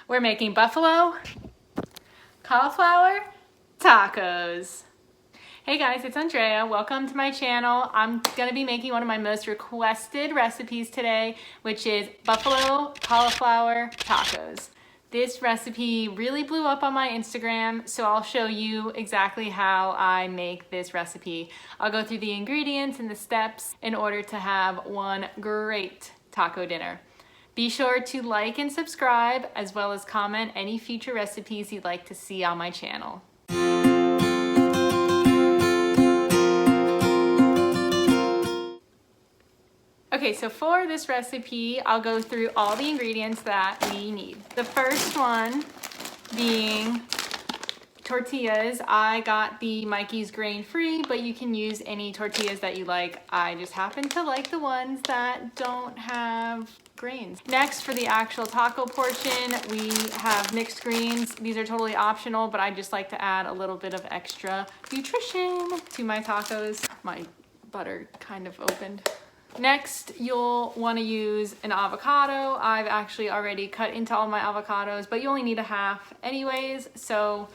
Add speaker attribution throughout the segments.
Speaker 1: We're making buffalo cauliflower tacos. Hey guys, it's Andrea. Welcome to my channel. I'm gonna be making one of my most requested recipes today, which is buffalo cauliflower tacos. This recipe really blew up on my Instagram, so I'll show you exactly how I make this recipe. I'll go through the ingredients and the steps in order to have one great taco dinner. Be sure to like and subscribe, as well as comment any future recipes you'd like to see on my channel. Okay, so for this recipe, I'll go through all the ingredients that we need. The first one being tortillas. I got the Mikey's grain-free, but you can use any tortillas that you like. I just happen to like the ones that don't have grains. Next, for the actual taco portion, we have mixed greens. These are totally optional, but I just like to add a little bit of extra nutrition to my tacos. My butter kind of opened. Next, you'll want to use an avocado. I've actually already cut into all my avocados, but you only need a half anyways, so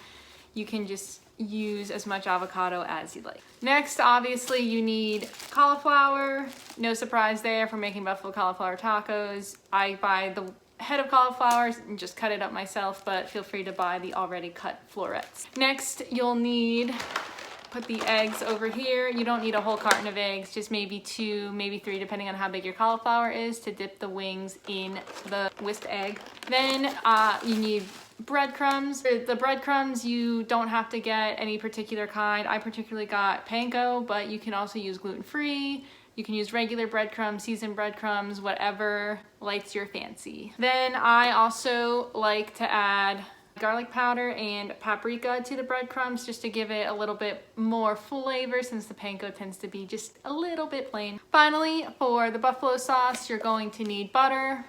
Speaker 1: you can just use as much avocado as you like. Next, obviously, you need cauliflower. No surprise there for making buffalo cauliflower tacos. I buy the head of cauliflower and just cut it up myself, but feel free to buy the already cut florets. Next, you'll need put the eggs over here. You don't need a whole carton of eggs, just maybe 2, maybe 3, depending on how big your cauliflower is, to dip the wings in the whisked egg. Then you need breadcrumbs. The breadcrumbs, you don't have to get any particular kind. I particularly got panko, but you can also use gluten-free. You can use regular breadcrumbs, seasoned breadcrumbs, whatever lights your fancy. Then I also like to add garlic powder and paprika to the breadcrumbs, just to give it a little bit more flavor, since the panko tends to be just a little bit plain. Finally, for the buffalo sauce, you're going to need butter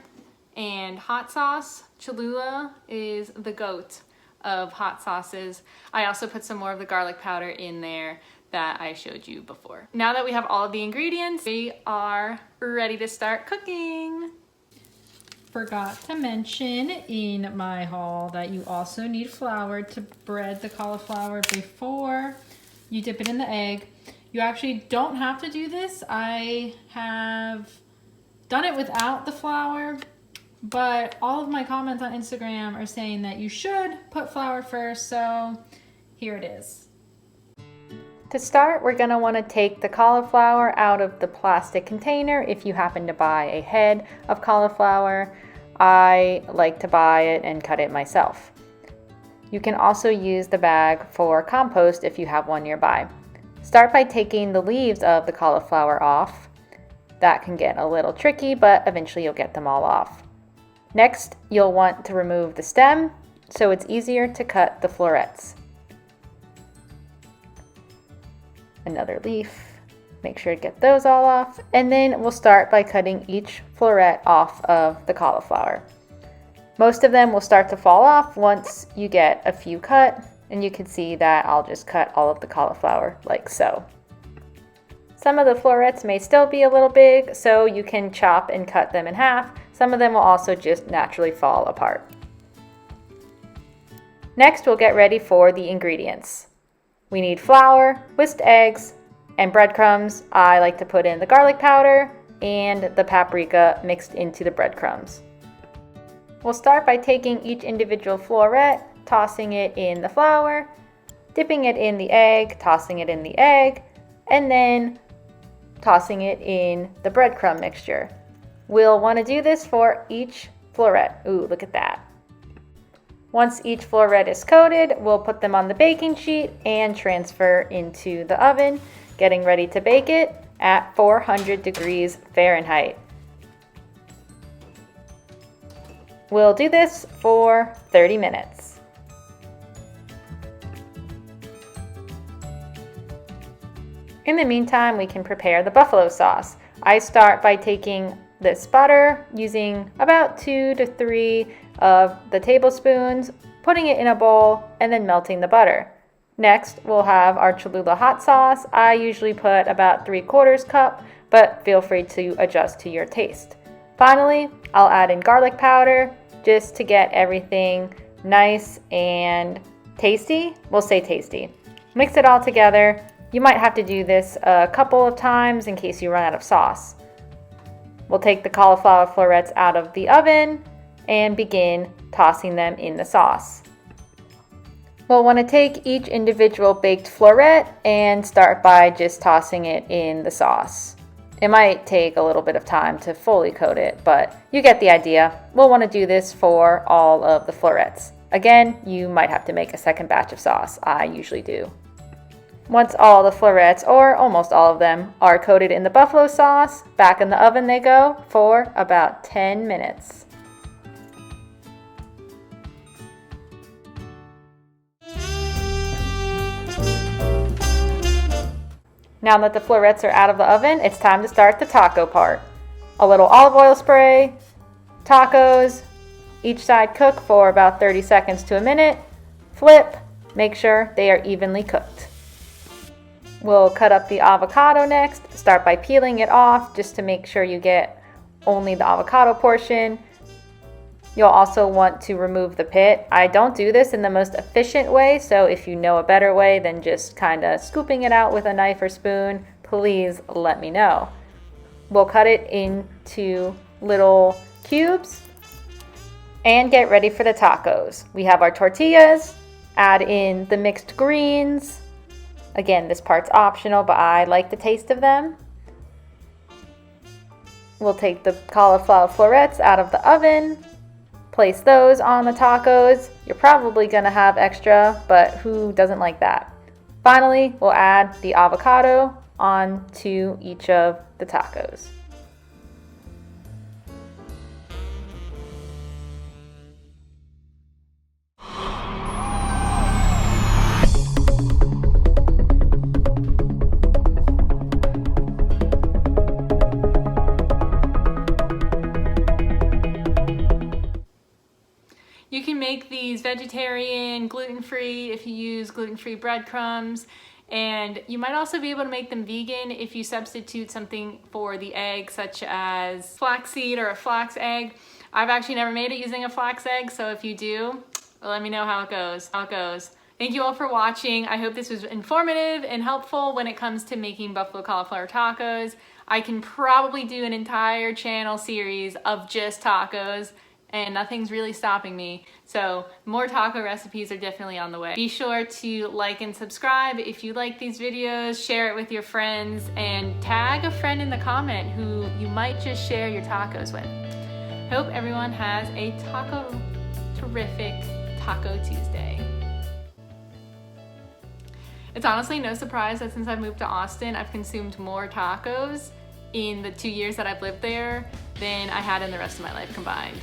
Speaker 1: and hot sauce. Cholula is the goat of hot sauces. I also put some more of the garlic powder in there that I showed you before. Now that we have all of the ingredients, we are ready to start cooking.
Speaker 2: Forgot to mention in my haul that you also need flour to bread the cauliflower before you dip it in the egg. You actually don't have to do this. I have done it without the flour, but all of my comments on Instagram are saying that you should put flour first, so here it is.
Speaker 1: To start, we're gonna wanna take the cauliflower out of the plastic container if you happen to buy a head of cauliflower. I like to buy it and cut it myself. You can also use the bag for compost if you have one nearby. Start by taking the leaves of the cauliflower off. That can get a little tricky, but eventually you'll get them all off. Next, you'll want to remove the stem, so it's easier to cut the florets. Another leaf. Make sure to get those all off. And then we'll start by cutting each floret off of the cauliflower. Most of them will start to fall off once you get a few cut, and you can see that I'll just cut all of the cauliflower like so. Some of the florets may still be a little big, so you can chop and cut them in half. Some of them will also just naturally fall apart. Next, we'll get ready for the ingredients. We need flour, whisked eggs, and breadcrumbs. I like to put in the garlic powder and the paprika mixed into the breadcrumbs. We'll start by taking each individual floret, tossing it in the flour, dipping it in the egg, tossing it in the egg, and then tossing it in the breadcrumb mixture. We'll want to do this for each floret. Ooh, look at that. Once each floret is coated, we'll put them on the baking sheet and transfer into the oven, getting ready to bake it at 400 degrees Fahrenheit. We'll do this for 30 minutes. In the meantime, we can prepare the buffalo sauce. I start by taking this butter, using about 2 to 3 of the tablespoons, putting it in a bowl, and then melting the butter. Next, we'll have our Cholula hot sauce. I usually put about 3/4 cup, but feel free to adjust to your taste. Finally, I'll add in garlic powder just to get everything nice and tasty. We'll say tasty. Mix it all together. You might have to do this a couple of times in case you run out of sauce. We'll take the cauliflower florets out of the oven and begin tossing them in the sauce. We'll want to take each individual baked floret and start by just tossing it in the sauce. It might take a little bit of time to fully coat it, but you get the idea. We'll want to do this for all of the florets. Again, you might have to make a second batch of sauce. I usually do. Once all the florets, or almost all of them, are coated in the buffalo sauce, back in the oven they go for about 10 minutes. Now that the florets are out of the oven, it's time to start the taco part. A little olive oil spray, tacos, each side cook for about 30 seconds to a minute, flip, make sure they are evenly cooked. We'll cut up the avocado next. Start by peeling it off just to make sure you get only the avocado portion. You'll also want to remove the pit. I don't do this in the most efficient way, so if you know a better way than just kind of scooping it out with a knife or spoon, please let me know. We'll cut it into little cubes and get ready for the tacos. We have our tortillas, add in the mixed greens. Again, this part's optional, but I like the taste of them. We'll take the cauliflower florets out of the oven. Place those on the tacos. You're probably gonna have extra, but who doesn't like that? Finally, we'll add the avocado onto each of the tacos. You can make these vegetarian, gluten-free if you use gluten-free breadcrumbs, and you might also be able to make them vegan if you substitute something for the egg, such as flaxseed or a flax egg. I've actually never made it using a flax egg, so if you do, let me know how it goes. Thank you all for watching. I hope this was informative and helpful when it comes to making buffalo cauliflower tacos. I can probably do an entire channel series of just tacos, and nothing's really stopping me. So more taco recipes are definitely on the way. Be sure to like and subscribe if you like these videos, share it with your friends, and tag a friend in the comment who you might just share your tacos with. Hope everyone has a terrific Taco Tuesday. It's honestly no surprise that since I've moved to Austin, I've consumed more tacos in the 2 years that I've lived there than I had in the rest of my life combined.